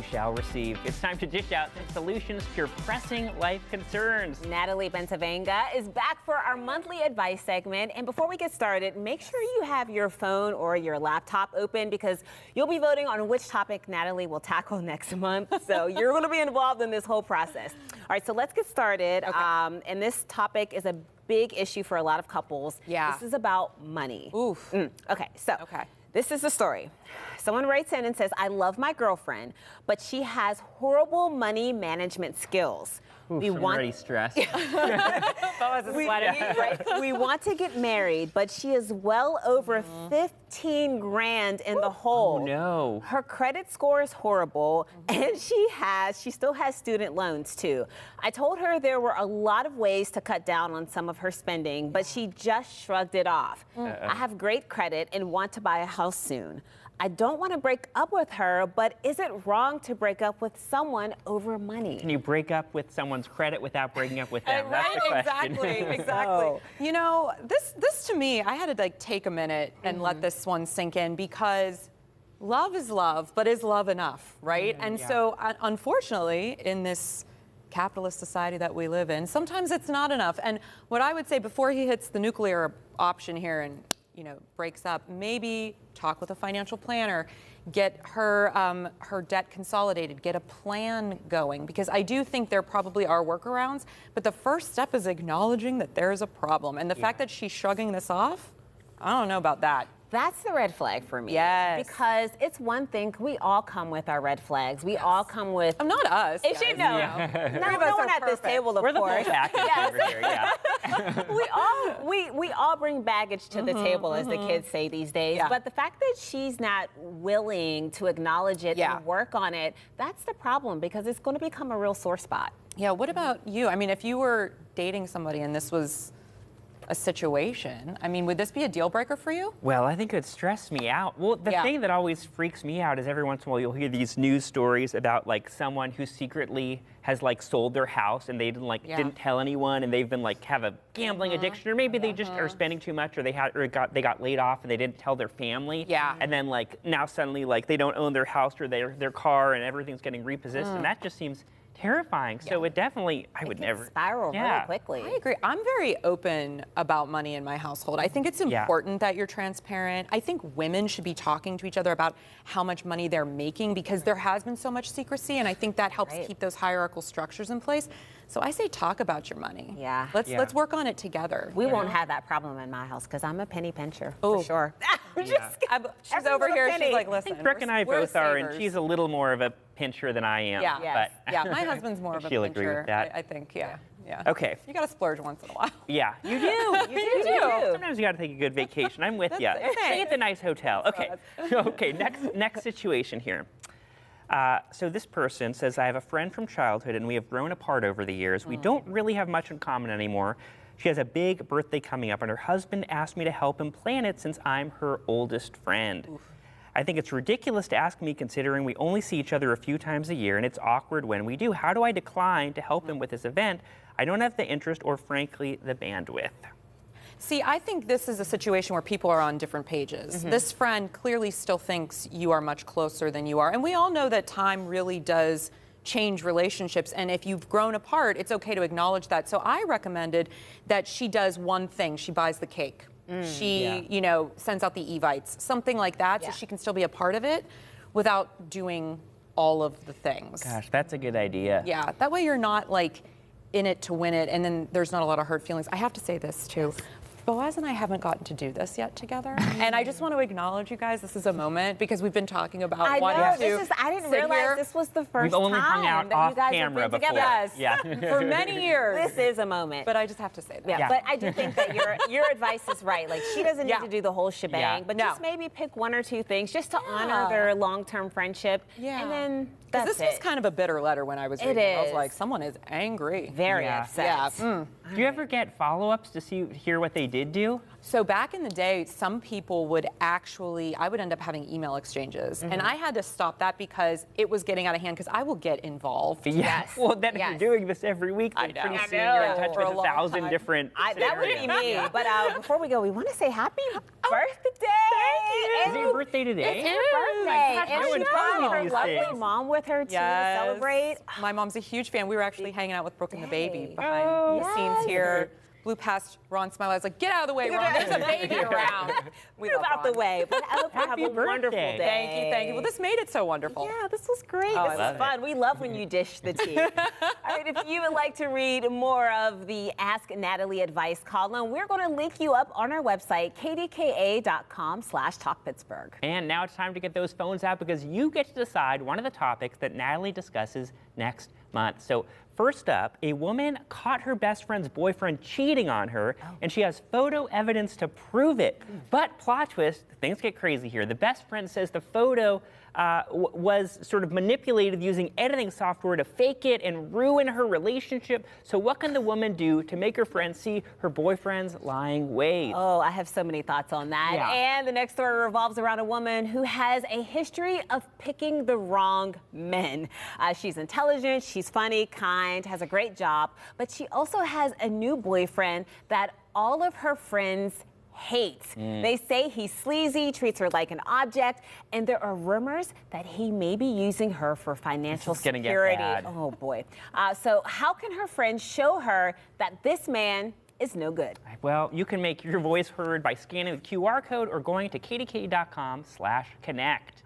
shall receive. It's time to dish out solutions to your pressing life concerns. Natalie Bencivenga is back for our monthly advice segment. And before we get started, make sure you have your phone or your laptop open because you'll be voting on which topic Natalie will tackle next month. So you're going to be involved in this whole process. All right, so let's get started. Okay. And this topic is a big issue for a lot of couples. Yeah. This is about money. Oof. Okay, so this is the story. Someone writes in and says, I love my girlfriend, but she has horrible money management skills. Oof, I'm already stressed. We want to get married, but she is well over 15 grand in the hole. Oh, no. Her credit score is horrible, and she still has student loans too. I told her there were a lot of ways to cut down on some of her spending, but she just shrugged it off. I have great credit and want to buy a house soon. I don't want to break up with her, but is it wrong to break up with someone over money? Can you break up with someone's credit without breaking up with them? That's the question. Exactly. Oh. You know, this to me, I had to take a minute and let this one sink in because love is love, but is love enough, right? And so unfortunately, in this capitalist society that we live in, sometimes it's not enough. And what I would say before he hits the nuclear option here and breaks up, maybe talk with a financial planner, get her her debt consolidated, get a plan going, because I do think there probably are workarounds, but the first step is acknowledging that there's a problem. And the fact that she's shrugging this off, I don't know about that. That's the red flag for me. Yes. Because it's one thing, we all come with our red flags. We all come with... Not us. If she, no. No one at this table, of We're the course. full package over here, yeah. we all bring baggage to the table, as the kids say these days. Yeah. But the fact that she's not willing to acknowledge it and work on it, that's the problem, because it's going to become a real sore spot. Yeah, what about you? I mean, if you were dating somebody and this was a situation, I mean, would this be a deal breaker for you? Well, I think it would stress me out. Well, the thing that always freaks me out is every once in a while you'll hear these news stories about like someone who secretly has like sold their house and they didn't tell anyone, and they've been like have a gambling addiction, or maybe they just are spending too much, or they got laid off and they didn't tell their family. Yeah. And then like now suddenly like they don't own their house or their car and everything's getting repossessed, and that just seems terrifying. So it definitely, I would never spiral really quickly. I agree. I'm very open about money in my household. I think it's important that you're transparent. I think women should be talking to each other about how much money they're making, because there has been so much secrecy, and I think that helps keep those hierarchical structures in place. So I say talk about your money. Yeah. Let's work on it together. We won't have that problem in my house because I'm a penny pincher for sure. She's over here. She's like, listen. I think Brooke and I both are, and she's a little more of a pincher than I am. Yeah, my husband's more of a pincher. She'll agree with that. I think, yeah. Okay. You got to splurge once in a while. Yeah, you do. You do. Sometimes you got to take a good vacation. I'm with you. Stay at the nice hotel. Okay. Okay. Next situation here. So this person says, I have a friend from childhood and we have grown apart over the years. We don't really have much in common anymore. She has a big birthday coming up and her husband asked me to help him plan it since I'm her oldest friend. Oof. I think it's ridiculous to ask me considering we only see each other a few times a year and it's awkward when we do. How do I decline to help him with this event? I don't have the interest or frankly the bandwidth. See, I think this is a situation where people are on different pages. This friend clearly still thinks you are much closer than you are. And we all know that time really does change relationships. And if you've grown apart, it's okay to acknowledge that. So I recommended that she does one thing. She buys the cake. She, sends out the Evites, something like that, so she can still be a part of it without doing all of the things. Gosh, that's a good idea. Yeah, that way you're not like in it to win it, and then there's not a lot of hurt feelings. I have to say this too. Boaz and I haven't gotten to do this yet together, and I just want to acknowledge you guys. This is a moment because we've been talking about I didn't realize this was the first We've only hung out time that off you guys camera have been before. together. Yes, for many years. This is a moment. But I just have to say that. Yeah. But I do think that your advice is right. Like, she doesn't need to do the whole shebang, but just maybe pick one or two things just to honor their long-term friendship. Yeah. And then that's this was kind of a bitter letter when I was reading it. I was like, someone is angry. Very upset. Do you ever get follow-ups to hear what they did do? So back in the day, some people would actually, I would end up having email exchanges. And I had to stop that because it was getting out of hand, because I will get involved. Yes. Well, then if you're doing this every week, then pretty soon you're in touch with 1,000 different that would be me. But before we go, we want to say happy birthday. Is it your birthday today? It's your say. gosh, And no one she told me brought her these lovely things. mom with her too to celebrate. My mom's a huge fan. We were actually hanging out with Brooke and the baby behind Oh. the scenes here. Blew past Ron Smiley. I was like, get out of the way, Ron. There's a baby around. We Move love out the Ron. way. But I hope you have Happy a wonderful birthday. day. Thank you, thank you. Well, this made it so wonderful. Yeah, this was great. Oh, I This love is it. fun. We love when you dish the tea. All right, if you would like to read more of the Ask Natalie advice column, we're going to link you up on our website, kdka.com/talkpittsburgh. And now it's time to get those phones out because you get to decide one of the topics that Natalie discusses next month. So first up, a woman caught her best friend's boyfriend cheating on her, and she has photo evidence to prove it. But plot twist, things get crazy here. The best friend says the photo was sort of manipulated using editing software to fake it and ruin her relationship. So what can the woman do to make her friend see her boyfriend's lying ways? Oh, I have so many thoughts on that. Yeah. And the next story revolves around a woman who has a history of picking the wrong men. She's intelligent, she's funny, kind, has a great job, but she also has a new boyfriend that all of her friends hates. They say he's sleazy, treats her like an object, and there are rumors that he may be using her for financial This is gonna get security. bad. Oh boy. So how can her friends show her that this man is no good? Well, you can make your voice heard by scanning the QR code or going to kdk.com/connect.